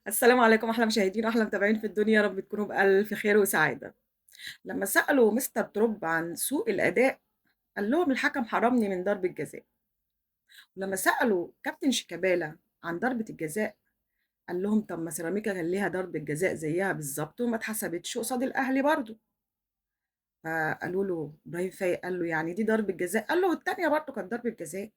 السلام عليكم أحلى مشاهدين وأحلى متابعين في الدنيا، يا رب تكونوا بألف خير وسعادة. لما سألوا مستر تروب عن سوء الأداء قال لهم الحكم حرمني من ضربة جزاء، ولما سألوا كابتن شيكابالا عن ضربة الجزاء قال لهم طب ما سيراميكا كان ليها ضربة جزاء زيها بالظبط وما اتحسبتش قصاد الأهلي برضه. فقالوا له إبراهيم فايق قال له يعني دي ضربة جزاء؟ قال له التانية برضه كانت ضربة جزاء.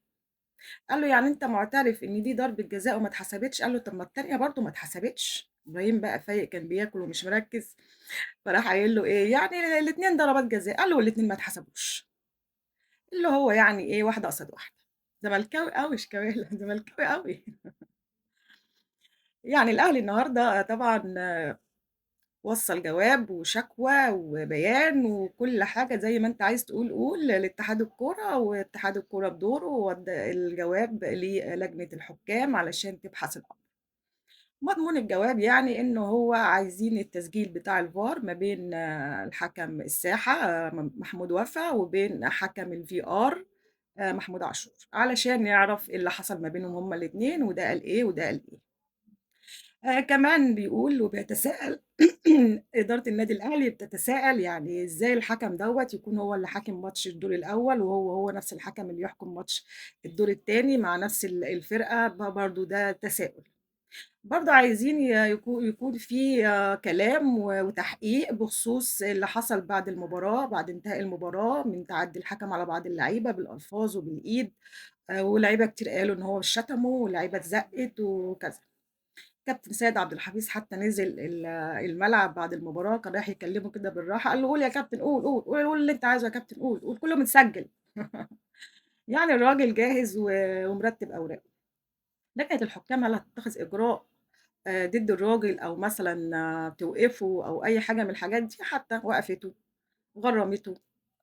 قال له يعني أنت معترف إن دي ضربة جزاء وما اتحسبتش؟ قال له طب ما التانية برضه ما اتحسبتش. إبراهيم بقى فايق كان بياكل ومش مركز، فراح قايل له إيه يعني الاتنين ضربات جزاء. قال له والاتنين ما اتحسبوش، اللي هو يعني إيه واحدة قصاد واحدة. زملكاوي قوي شيكابالا زملكاوي قوي. يعني الأهلي النهارده طبعا وصل جواب وشكوى وبيان وكل حاجة زي ما أنت عايز تقول قول لاتحاد الكورة، واتحاد الكورة بدوره ودى الجواب للجنة الحكام علشان تبحث الأمر. مضمون الجواب يعني إنه هو عايزين التسجيل بتاع الفار ما بين الحكم الساحة محمود وفا وبين حكم الVR محمود عاشور، علشان نعرف إيه اللي حصل ما بينهم هما الاتنين، وده قال إيه وده قال إيه. كمان بيقول وبيتساءل إدارة النادي الأهلي بتتساءل يعني إزاي الحكم دوّة يكون هو اللي حاكم ماتش الدور الأول، وهو نفس الحكم اللي يحكم ماتش الدور التاني مع نفس الفرقة، برضه ده تساؤل. برضه عايزين يكون في كلام وتحقيق بخصوص اللي حصل بعد المباراة، بعد انتهاء المباراة من تعدي الحكم على بعض اللعيبة بالألفاظ وبالإيد، ولاعيبة كتير قالوا إن هو شتمه ولاعيبة اتزقِّت وكذا. كابتن سيد عبد الحفيظ حتى نزل الملعب بعد المباراة، كان رايح يكلمه كده بالراحة، قال له: "قُل يا كابتن قُل، قُل، قُل، قُل اللي أنت عايزه يا كابتن قُل، قُل كُلّه متسجل." يعني الراجل جاهز ومرتّب أوراقه. لجنة الحكام هل هتتخذ إجراء ضد الراجل أو مثلًا توقفه أو أي حاجة من الحاجات دي؟ حتى وقفته، غرّمته،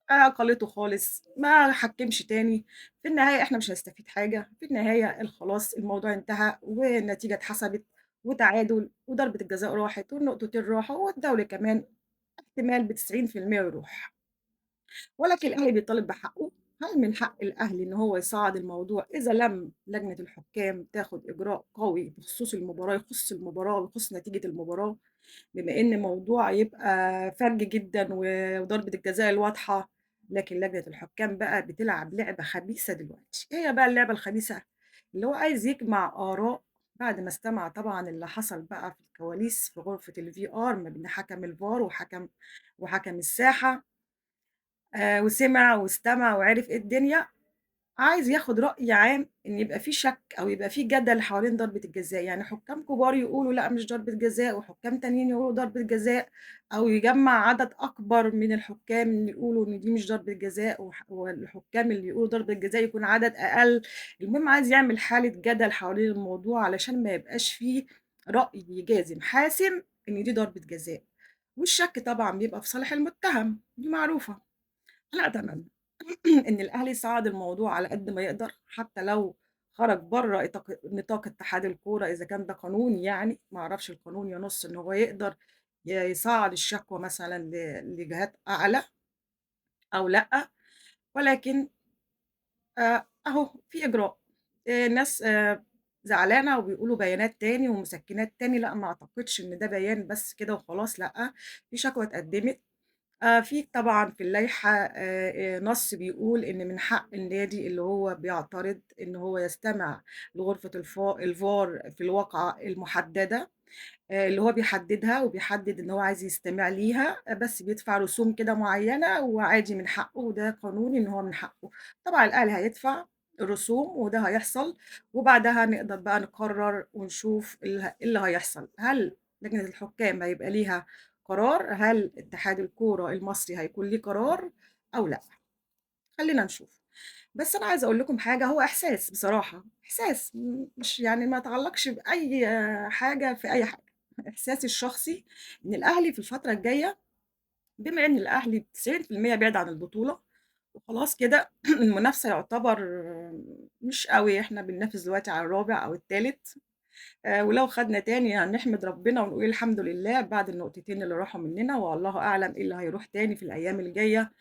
أقالته خالص، ما حكّمش تاني. في النهاية إحنا مش هنستفيد حاجة، في النهاية خلاص الموضوع انتهى والنتيجة اتحسبت وتعادل وضربة الجزاء راحت والنقطتين راحوا والدوري كمان احتمال ب90% يروح. ولكن الأهلي بيطالب بحقه. هل من حق الأهلي إن هو يصعّد الموضوع إذا لم لجنة الحكام تاخد إجراء قوي بخصوص المباراة، يخُص المباراة ويخُص نتيجة المباراة، بما إن موضوع يبقى فَج جدًا وضربة الجزاء الواضحة، لكن لجنة الحكام بقى بتلعب لعبة خبيثة دلوقتي. إيه هي بقى اللعبة الخبيثة؟ اللي هو عايز يجمع آراء بعد ما استمع طبعًا اللي حصل بقى في الكواليس في غرفة الVR ما بين حكم الVAR وحكم الساحة، وسمع واستمع وعرف إيه الدنيا. عايز ياخد رأي عام إن يبقى في شك أو يبقى في جدل حوالين ضربة الجزاء، يعني حكام كبار يقولوا لأ مش ضربة جزاء، وحكام تانيين يقولوا ضربة جزاء، أو يجمّع عدد أكبر من الحكام اللي يقولوا إن دي مش ضربة جزاء، والحكام اللي يقولوا ضربة جزاء يكون عدد أقل. المهم عايز يعمل حالة جدل حوالين الموضوع علشان ما يبقاش في رأي جازم حاسم إن دي ضربة جزاء، والشك طبعًا بيبقى في صالح المتهم، دي معروفة. أنا أتمنى إن الأهلي يصعّد الموضوع على قد ما يقدر، حتى لو خرج برّه نطاق اتحاد الكورة إذا كان ده قانوني يعني، ما أعرفش القانون ينُص إن هو يقدر يصعّد الشكوى مثلًا لجهات أعلى أو لأ، ولكن أهو في إجراء. ناس زعلانة وبيقولوا بيانات تاني ومسكِّنات تاني، لأ ما أعتقدش إن ده بيان بس كده وخلاص لأ، في شكوى اتقدّمت. في طبعًا في اللائحة نَص بيقول إن من حق النادي اللي هو بيعترض إن هو يستمع لغرفة الVAR في الواقعة المحددة، اللي هو بيحددها وبيحدد إن هو عايز يستمع ليها، بس بيدفع رسوم كده معيّنة وعادي من حقه وده قانوني إن هو من حقه. طبعًا الأهلي هيدفع الرسوم وده هيحصل، وبعدها نقدر بقى نقرر ونشوف إيه اللي هيحصل. هل لجنة الحكام هيبقى ليها قرار؟ هل اتحاد الكورة المصري هيكون ليه قرار أو لأ؟ خلّينا نشوف. بس أنا عايزة أقول لكم حاجة، هو إحساس بصراحة، إحساس مش يعني ما يتعلّقش بأي حاجة في أي حاجة. إحساسي الشخصي إن الأهلي في الفترة الجاية بما إن الأهلي 90% بِعِد عن البطولة وخلاص كده المنافسة يعتبر مش أوي، إحنا بننافس دلوقتي على الرابع أو التالت. ولو خدنا تاني هنحمد ربنا ونقول الحمد لله بعد النقطتين اللي راحوا مننا، والله أعلم إيه اللي هيروح تاني في الأيام الجاية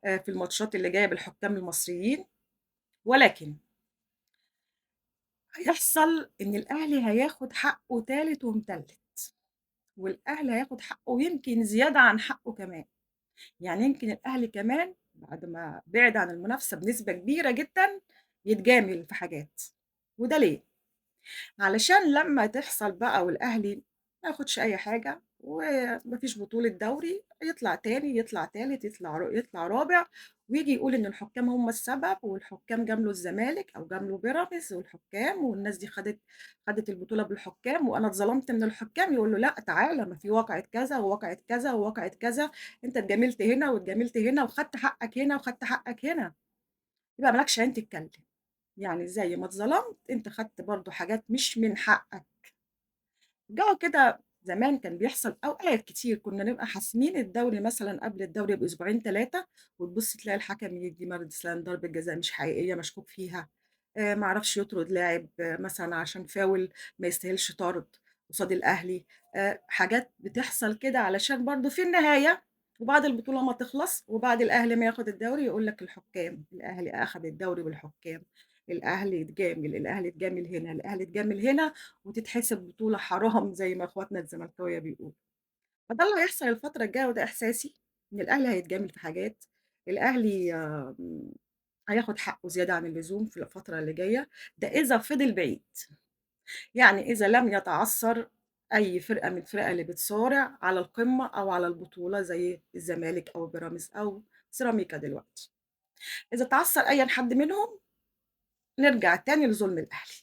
في الماتشات اللي جاية بالحكام المصريين. ولكن هيحصل إن الأهلي هياخد حقّه تالت ومتلّت، والأهلي هياخد حقّه ويمكن زيادة عن حقّه كمان. يعني يمكن الأهلي كمان بعد ما بِعد عن المنافسة بنسبة كبيرة جدًا، يتجامل في حاجات، وده ليه؟ علشان لمّا تحصل بقى والأهلي ما ياخدش أي حاجة، وما فيش بطولة دوري، يطلع تاني، يطلع تالت، يطلع رابع، وييجي يقول إن الحكام هم السبب، والحكام جاملوا الزمالك أو جاملوا بيراميدز والحكام، والناس دي خدت البطولة بالحكام، وأنا اتظلمت من الحكام، يقول له لأ تعالَ ما في واقعة كذا، وواقعة كذا، وواقعة كذا، أنت اتجاملت هنا واتجاملت هنا، وخدت حقك هنا وخدت حقك هنا، يبقى ما لكش عين تتكلم. يعني زي ما اتظلمت أنت خدت برضه حاجات مش من حقك. جو كده زمان كان بيحصل أوقات كتير كنا نبقى حاسمين الدوري مثلًا قبل الدوري بأسبوعين 3 وتبُص تلاقي الحكم يدّي مثلًا ضربة جزاء مش حقيقية مشكوك فيها، ما يعرفش يطرد لاعب مثلًا عشان فاول ما يستاهلش طرد قصاد الأهلي، حاجات بتحصل كده علشان برضه في النهاية وبعد البطولة ما تخلص وبعد الأهلي ما ياخد الدوري يقول لك الحكام، الأهلي أخد الدوري بالحكام، الأهلي اتجامل، الأهلي اتجامل هنا، الأهلي اتجامل هنا. وتتحسب بطولة حرام زي ما إخواتنا الزملكاوية بيقولوا. فده اللي هيحصل الفترة الجاية وده إحساسي، إن الأهلي هيتجامل في حاجات، الأهلي هياخد حقه زيادة عن اللزوم في الفترة اللي جاية، ده إذا فضل بعيد، يعني إذا لم يتعثّر أي فرقة من الفرق اللي بتصارع على القمة أو على البطولة زي الزمالك أو بيراميدز أو سيراميكا دلوقتي. إذا تعثّر أيًا حد منهم، نرجع تاني لظلم الأهلي.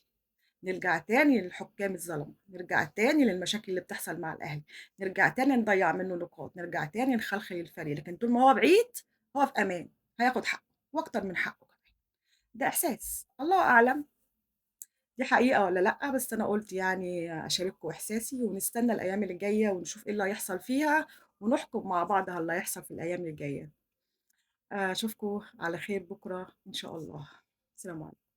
نرجع تاني للحكام الظلمة، نرجع تاني للمشاكل اللي بتحصل مع الأهلي، نرجع تاني نضيّع منّه نقاط، نرجع تاني نخلخل الفريق، لكن طول ما هو بعيد هو في أمان، هياخد حقّه وأكتر من حقّه كمان، ده إحساس، الله أعلم دي حقيقة والّا لأ، بس أنا قُلت يعني أشارككم إحساسي ونستنى الأيام اللي جاية ونشوف إيه اللي هيحصل فيها، ونحكم مع بعض على اللي هيحصل في الأيام اللي جاية. أشوفكم على خير بُكرة إن شاء الله، سلام عليكم.